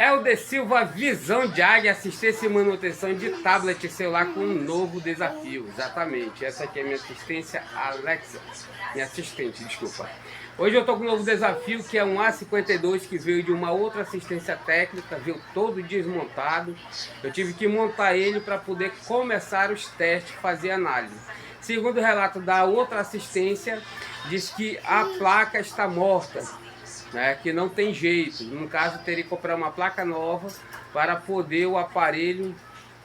Helder Silva, visão de águia, assistência e manutenção de tablet e celular com um novo desafio. Exatamente, essa aqui é minha assistência Alexa, minha assistente, desculpa. Hoje eu tô com um novo desafio que é um A52 que veio de uma outra assistência técnica, veio todo desmontado. Eu tive que montar ele para poder começar os testes, fazer análise. Segundo o relato da outra assistência, diz que a placa está morta, né, que não tem jeito. No caso, teria que comprar uma placa nova para poder o aparelho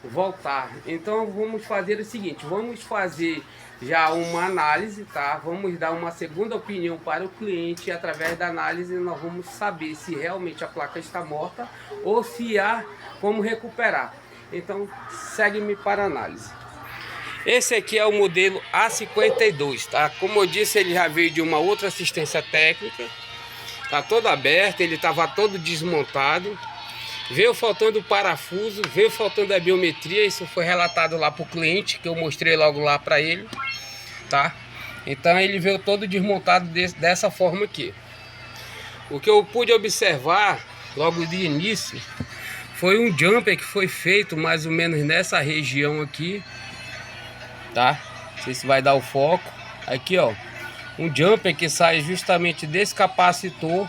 voltar. Então vamos fazer o seguinte, vamos fazer já uma análise, tá? Vamos dar uma segunda opinião para o cliente e através da análise nós vamos saber se realmente a placa está morta ou se há como recuperar. Então segue-me para a análise. Esse aqui é o modelo A52, tá? Como eu disse, ele já veio de uma outra assistência técnica. Tá todo aberto, ele estava todo desmontado. Veio faltando o parafuso, veio faltando a biometria. Isso foi relatado lá para o cliente, que eu mostrei logo lá para ele, tá? Então ele veio todo desmontado dessa forma aqui. O que eu pude observar logo de início foi um jumper que foi feito mais ou menos nessa região aqui, tá? Não sei se vai dar o foco. Aqui, ó, um jumper que sai justamente desse capacitor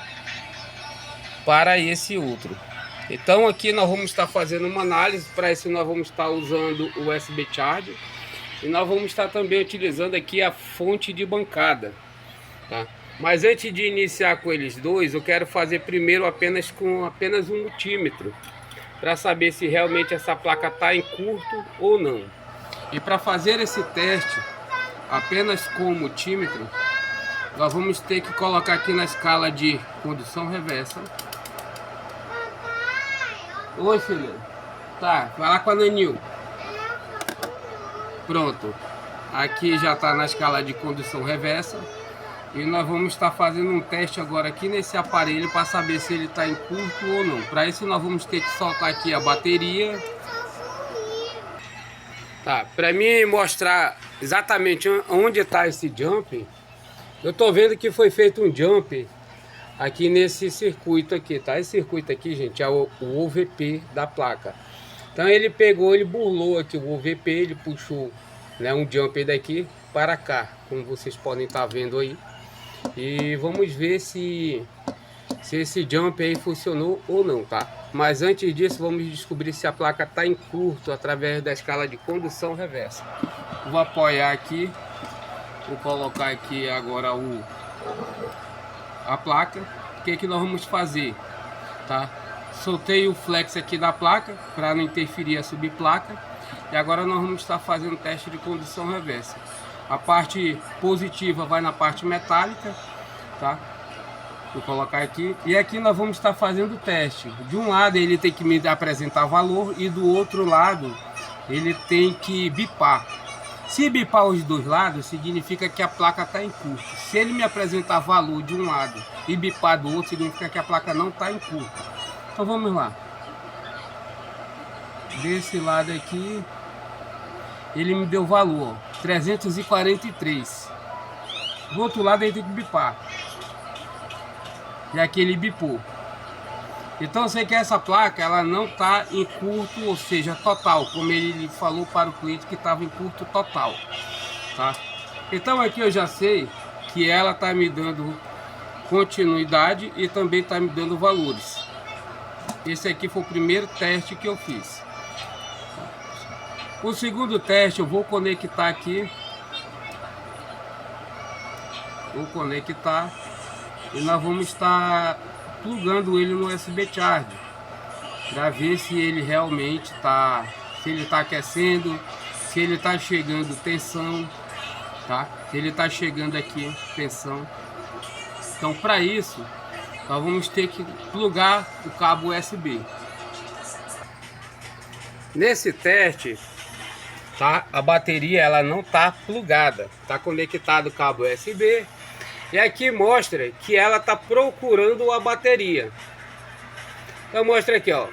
para esse outro. Então aqui nós vamos estar fazendo uma análise. Para isso nós vamos estar usando o USB Charger e nós vamos estar também utilizando aqui a fonte de bancada, tá? Mas antes de iniciar com eles dois, eu quero fazer primeiro apenas um multímetro para saber se realmente essa placa está em curto ou não. E para fazer esse teste apenas com o multímetro, nós vamos ter que colocar aqui na escala de condução reversa. Oi, filho. Tá, vai lá com a Nanil. Pronto. Aqui já está na escala de condução reversa. E nós vamos estar fazendo um teste agora aqui nesse aparelho para saber se ele está em curto ou não. Para isso nós vamos ter que soltar aqui a bateria. Tá, para mim mostrar exatamente onde está esse jump, eu tô vendo que foi feito um jump aqui nesse circuito aqui, tá? Esse circuito aqui, gente, é o OVP da placa. Então ele pegou, ele burlou aqui o OVP, ele puxou, né, um jumper daqui para cá, como vocês podem estar vendo aí. E vamos ver se esse jump aí funcionou ou não, tá? Mas antes disso, vamos descobrir se a placa está em curto através da escala de condução reversa. Vou apoiar aqui, vou colocar aqui agora a placa. O que nós vamos fazer, tá? Soltei o flex aqui da placa para não interferir a subplaca. E agora nós vamos estar fazendo o teste de condução reversa. A parte positiva vai na parte metálica, tá? Vou colocar aqui. E aqui nós vamos estar fazendo o teste. De um lado ele tem que me apresentar valor e do outro lado ele tem que bipar. Se bipar os dois lados, significa que a placa está em curto. Se ele me apresentar valor de um lado e bipar do outro, significa que a placa não está em curto. Então vamos lá. Desse lado aqui, ele me deu valor, ó, 343. Do outro lado ele tem que bipar. E aqui ele bipou. Então eu sei que essa placa ela não está em curto, ou seja, total, como ele falou para o cliente que estava em curto total, tá? Então aqui eu já sei que ela está me dando continuidade e também está me dando valores. Esse aqui foi o primeiro teste que eu fiz. O segundo teste eu vou conectar aqui. Vou conectar e nós vamos estar plugando ele no USB Charger para ver se ele realmente está, se ele está aquecendo, se ele está chegando tensão, tá? Se ele está chegando aqui tensão. Então para isso nós vamos ter que plugar o cabo USB. Nesse teste, tá? A bateria ela não está plugada, está conectado o cabo USB. E aqui mostra que ela está procurando a bateria. Então mostra aqui, ó,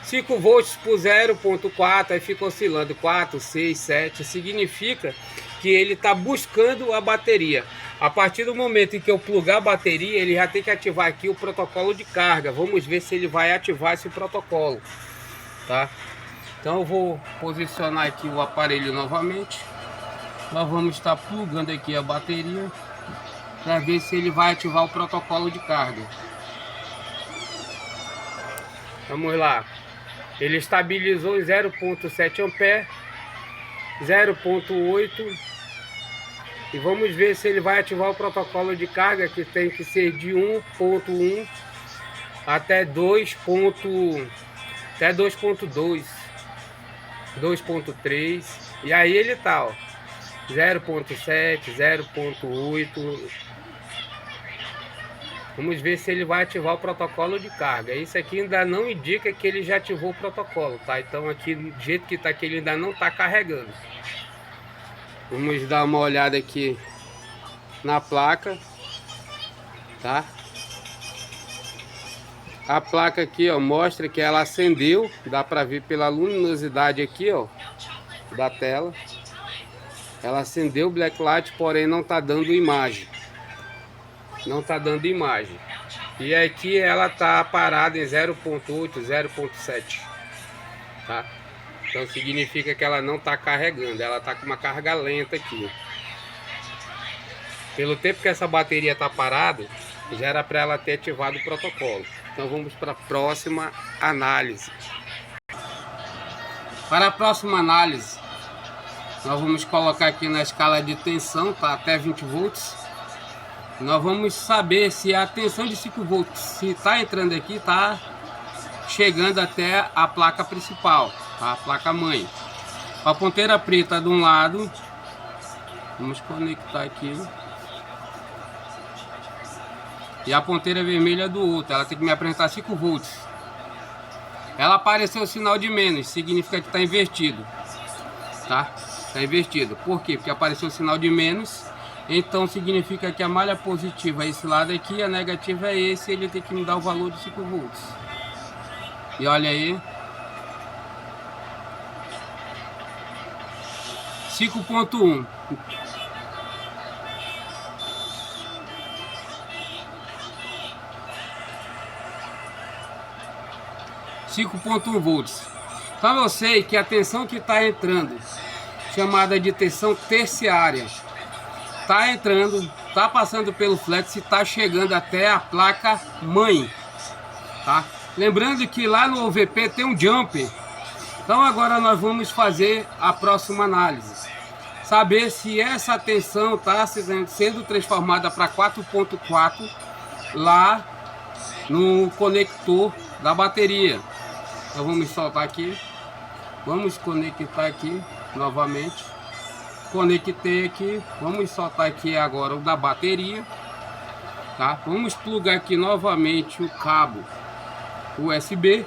5 volts por 0,4, aí fica oscilando 4, 6, 7. Significa que ele está buscando a bateria. A partir do momento em que eu plugar a bateria, ele já tem que ativar aqui o protocolo de carga. Vamos ver se ele vai ativar esse protocolo, tá? Então eu vou posicionar aqui o aparelho novamente. Nós vamos estar plugando aqui a bateria para ver se ele vai ativar o protocolo de carga. Vamos lá. Ele estabilizou em 0,7 ampere, 0,8. E vamos ver se ele vai ativar o protocolo de carga, que tem que ser de 1.1 até 2.2, 2.3. E aí ele tá, ó, 0.7, 0.8. Vamos ver se ele vai ativar o protocolo de carga. Isso aqui ainda não indica que ele já ativou o protocolo, tá? Então aqui, do jeito que tá aqui, ele ainda não tá carregando. Vamos dar uma olhada aqui na placa, tá? A placa aqui, ó, mostra que ela acendeu. Dá pra ver pela luminosidade aqui, ó, da tela. Ela acendeu o black light, porém não tá dando imagem. Não tá dando imagem. E aqui ela tá parada em 0.8, 0.7, tá? Então significa que ela não está carregando, ela está com uma carga lenta aqui. Pelo tempo que essa bateria está parada, já era para ela ter ativado o protocolo. Então vamos para a próxima análise. Para a próxima análise, nós vamos colocar aqui na escala de tensão, tá? Até 20 volts. Nós vamos saber se a tensão de 5 volts, se está entrando aqui, está chegando até a placa principal, a placa mãe. A ponteira preta de um lado, vamos conectar aqui, e a ponteira vermelha do outro. Ela tem que me apresentar 5 volts. Ela apareceu o sinal de menos, significa que está invertido, tá? Está invertido. Por quê? Porque apareceu o sinal de menos, então significa que a malha positiva é esse lado aqui, a negativa é esse, ele tem que me dar o valor de 5 volts. E olha aí, 5.1. volts. Então eu sei que a tensão que está entrando, chamada de tensão terciária, está entrando, está passando pelo flex e está chegando até a placa mãe, tá? Lembrando que lá no OVP tem um jumper. Então agora nós vamos fazer a próxima análise. Saber se essa tensão está sendo transformada para 4.4 lá no conector da bateria. Então vamos soltar aqui. Vamos conectar aqui novamente. Conectei aqui. Vamos soltar aqui agora o da bateria. Tá? Vamos plugar aqui novamente o cabo USB.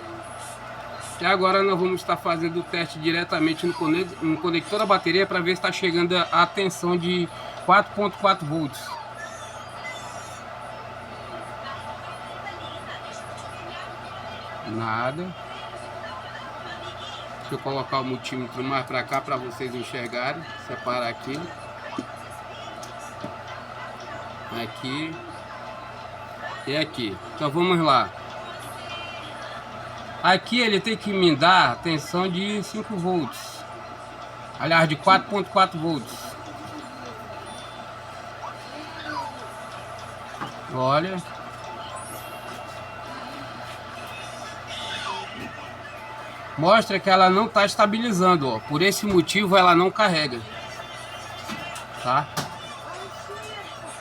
E agora nós vamos estar fazendo o teste diretamente no conector da bateria para ver se está chegando a tensão de 4.4 volts. Nada. Deixa eu colocar o multímetro mais para cá para vocês enxergarem. Separar aqui. Aqui. E aqui. Então vamos lá. Aqui ele tem que me dar tensão de 5 volts. Aliás, de 4.4 volts. Olha. Mostra que ela não está estabilizando, ó. Por esse motivo ela não carrega. Tá?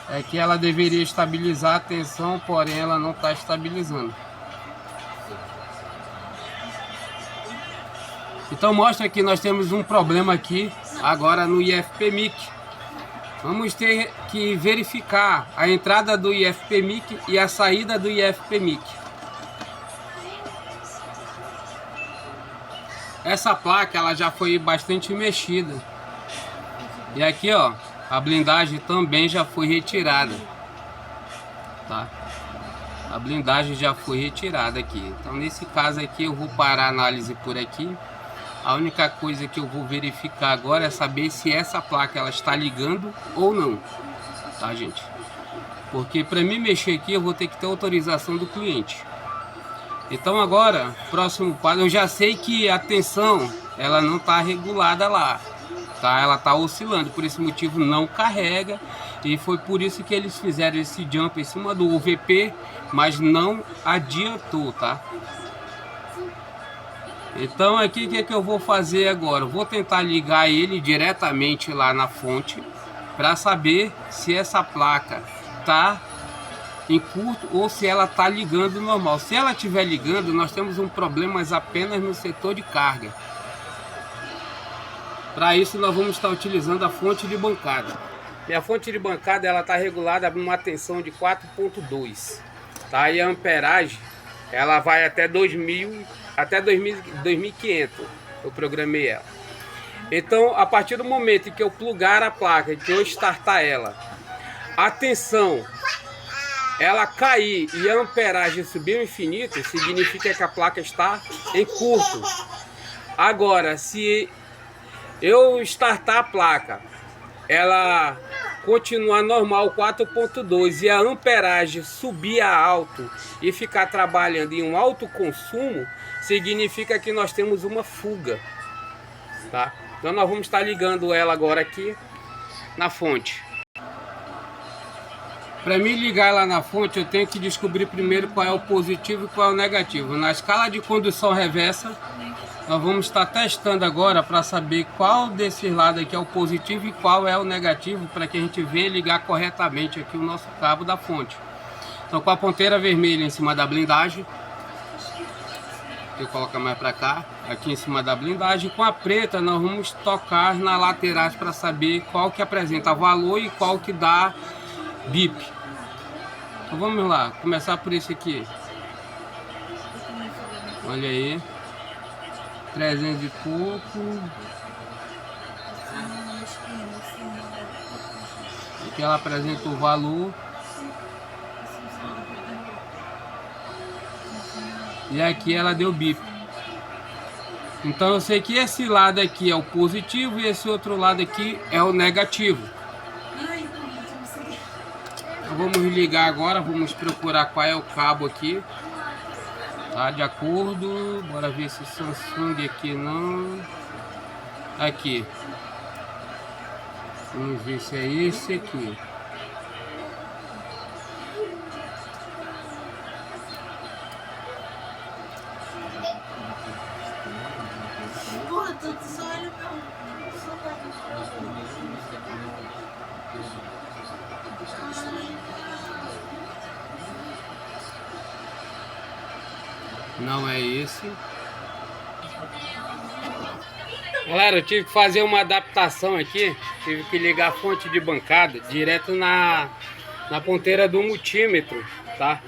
É que ela deveria estabilizar a tensão, porém ela não está estabilizando. Então mostra que nós temos um problema aqui agora no IFPMIC. Vamos ter que verificar a entrada do IFPMIC e a saída do IFPMIC. Essa placa ela já foi bastante mexida. E aqui, ó, a blindagem também já foi retirada. Tá? A blindagem já foi retirada aqui. Então nesse caso aqui eu vou parar a análise por aqui. A única coisa que eu vou verificar agora é saber se essa placa ela está ligando ou não. tá, gente? Porque para mim mexer aqui eu vou ter que ter autorização do cliente. Então agora, próximo passo, eu já sei que a tensão ela não está regulada lá, tá? Ela está oscilando, por esse motivo não carrega, e foi por isso que eles fizeram esse jump em cima do UVP, mas não adiantou, tá? Então aqui o que é que eu vou fazer agora? Eu vou tentar ligar ele diretamente lá na fonte para saber se essa placa tá em curto ou se ela tá ligando normal. Se ela estiver ligando, nós temos um problema apenas no setor de carga. Para isso nós vamos estar utilizando a fonte de bancada. Minha fonte de bancada ela está regulada numa tensão de 4.2, tá? E a amperagem ela vai até 2000, até 2500. Eu programei ela. Então, a partir do momento em que eu plugar a placa, que eu startar ela, a tensão ela cair e a amperagem subir ao infinito, significa que a placa está em curto. Agora, se eu startar a placa, ela continuar normal 4.2 e a amperagem subir a alto e ficar trabalhando em um alto consumo, significa que nós temos uma fuga, tá? Então nós vamos estar ligando ela agora aqui na fonte. Para mim ligar lá na fonte, eu tenho que descobrir primeiro qual é o positivo e qual é o negativo. Na escala de condução reversa, nós vamos estar testando agora para saber qual desses lados aqui é o positivo e qual é o negativo, para que a gente venha ligar corretamente aqui o nosso cabo da fonte. Então com a ponteira vermelha em cima da blindagem, eu coloco mais para cá, aqui em cima da blindagem, com a preta nós vamos tocar nas laterais para saber qual que apresenta valor e qual que dá bip. Então vamos lá, começar por esse aqui. Olha aí, 300 e pouco. Aqui ela apresenta o valor. E aqui ela deu bip. Então eu sei que esse lado aqui é o positivo e esse outro lado aqui é o negativo. Então vamos ligar agora, vamos procurar qual é o cabo aqui. Tá de acordo, bora ver se Samsung aqui não. Aqui. Vamos ver se é esse aqui. Não é esse. Galera, eu tive que fazer uma adaptação aqui. Tive que ligar a fonte de bancada direto na ponteira do multímetro, tá?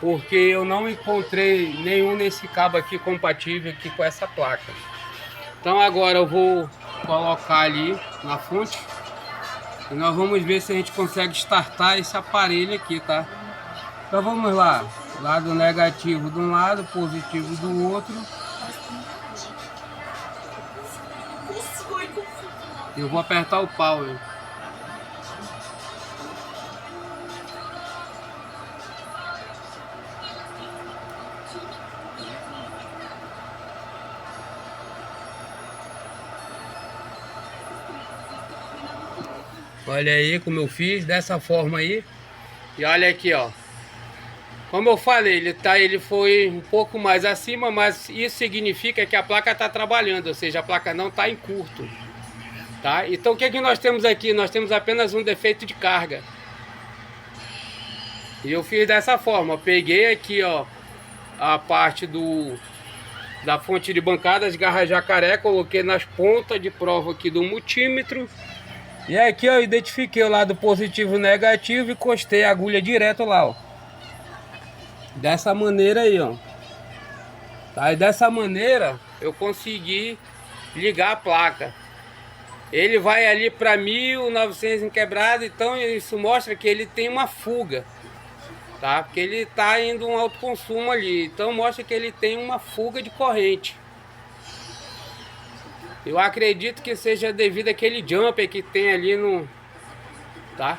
Porque eu não encontrei nenhum nesse cabo aqui compatível aqui com essa placa. Então agora eu vou colocar ali na fonte e nós vamos ver se a gente consegue startar esse aparelho aqui, tá? Então vamos lá. Lado negativo de um lado, positivo do outro. Eu vou apertar o power. Olha aí como eu fiz, dessa forma aí. E olha aqui, ó. Como eu falei, ele foi um pouco mais acima, mas isso significa que a placa está trabalhando, ou seja, a placa não está em curto. Tá? Então o que é que nós temos aqui? Nós temos apenas um defeito de carga. E eu fiz dessa forma, eu peguei aqui, ó, a parte da fonte de bancada, as garras jacaré, coloquei nas pontas de prova aqui do multímetro. E aqui eu identifiquei o lado positivo e negativo e encostei a agulha direto lá, ó. Dessa maneira aí, ó. Tá? E dessa maneira eu consegui ligar a placa. Ele vai ali para 1900 em quebrado, então isso mostra que ele tem uma fuga, tá? Porque ele está indo um alto consumo ali, então mostra que ele tem uma fuga de corrente. Eu acredito que seja devido àquele jumper que tem ali no, tá?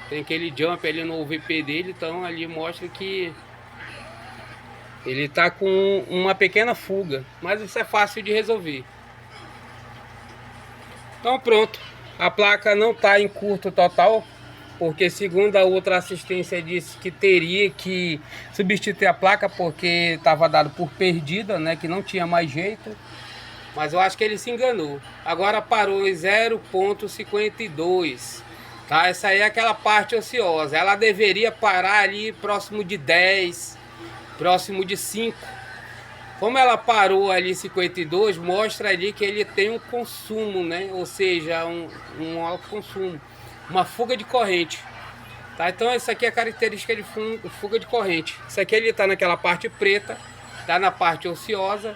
Tem aquele jump ali no VP dele, então ali mostra que ele tá com uma pequena fuga, mas isso é fácil de resolver. Então pronto, a placa não está em curto total, porque segundo a outra assistência disse que teria que substituir a placa porque estava dado por perdida, né, que não tinha mais jeito. Mas eu acho que ele se enganou. Agora parou em 0,52, tá? Essa aí é aquela parte ociosa. Ela deveria parar ali próximo de 10, próximo de 5. Como ela parou ali 52, mostra ali que ele tem um consumo, né? Ou seja, um alto consumo, uma fuga de corrente. Tá? Então essa aqui é a característica de fuga de corrente. Isso aqui ele está naquela parte preta, tá na parte ociosa.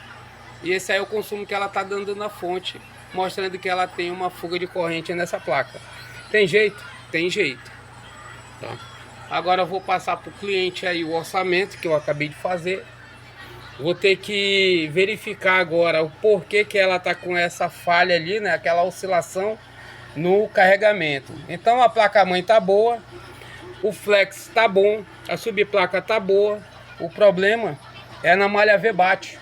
E esse aí é o consumo que ela está dando na fonte, mostrando que ela tem uma fuga de corrente nessa placa. Tem jeito? Tem jeito. Tá? Agora eu vou passar para o cliente aí o orçamento que eu acabei de fazer. Vou ter que verificar agora o porquê que ela está com essa falha ali, né? Aquela oscilação no carregamento. Então a placa-mãe está boa, o flex está bom, a subplaca está boa. O problema é na malha V-bate,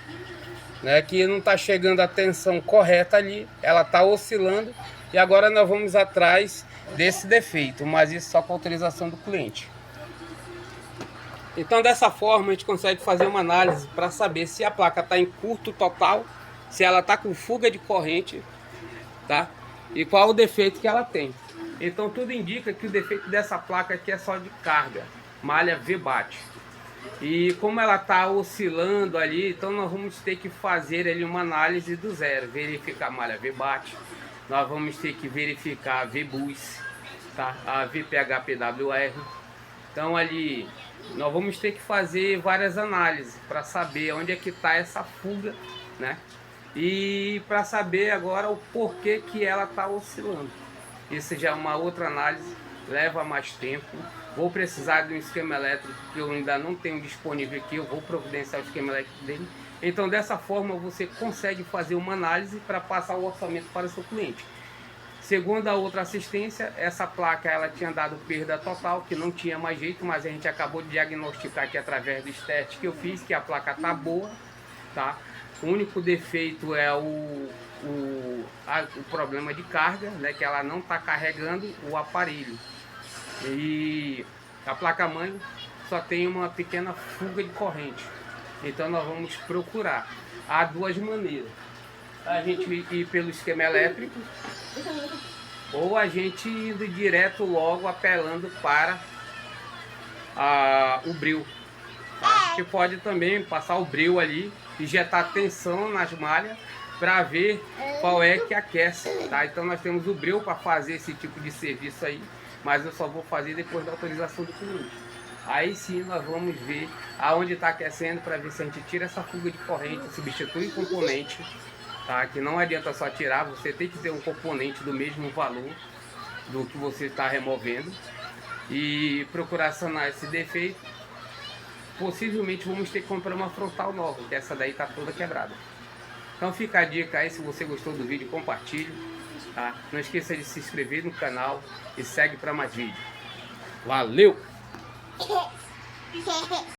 né, que não está chegando a tensão correta ali, ela está oscilando, e agora nós vamos atrás desse defeito, mas isso só com autorização do cliente. Então dessa forma a gente consegue fazer uma análise para saber se a placa está em curto total, se ela está com fuga de corrente, tá? E qual o defeito que ela tem. Então tudo indica que o defeito dessa placa aqui é só de carga, malha V-bate. E como ela está oscilando ali, então nós vamos ter que fazer ali uma análise do zero, verificar a malha V-bate, nós vamos ter que verificar a V-bus, tá? A VPH-PWR. Então ali nós vamos ter que fazer várias análises para saber onde é que está essa fuga, né? E para saber agora o porquê que ela está oscilando. Isso já é uma outra análise, leva mais tempo. Vou precisar de um esquema elétrico que eu ainda não tenho disponível aqui, eu vou providenciar o esquema elétrico dele. Então dessa forma você consegue fazer uma análise para passar o orçamento para o seu cliente. Segundo a outra assistência, essa placa ela tinha dado perda total, que não tinha mais jeito, mas a gente acabou de diagnosticar aqui através dos testes que eu fiz, que a placa tá boa, tá? O único defeito é o problema de carga, né, que ela não está carregando o aparelho. E a placa-mãe só tem uma pequena fuga de corrente. Então nós vamos procurar. Há duas maneiras. A gente ir pelo esquema elétrico ou a gente indo direto logo apelando para o bril. Tá? A gente pode também passar o bril ali, injetar tensão nas malhas para ver qual é que aquece. Tá? Então nós temos o bril para fazer esse tipo de serviço aí, mas eu só vou fazer depois da autorização do cliente. Aí sim nós vamos ver aonde está aquecendo para ver se a gente tira essa fuga de corrente, substitui o componente, tá? Que não adianta só tirar, você tem que ter um componente do mesmo valor do que você está removendo e procurar sanar esse defeito. Possivelmente vamos ter que comprar uma frontal nova, que essa daí está toda quebrada. Então fica a dica aí, se você gostou do vídeo, compartilhe, tá? Não esqueça de se inscrever no canal e segue para mais vídeo. Valeu!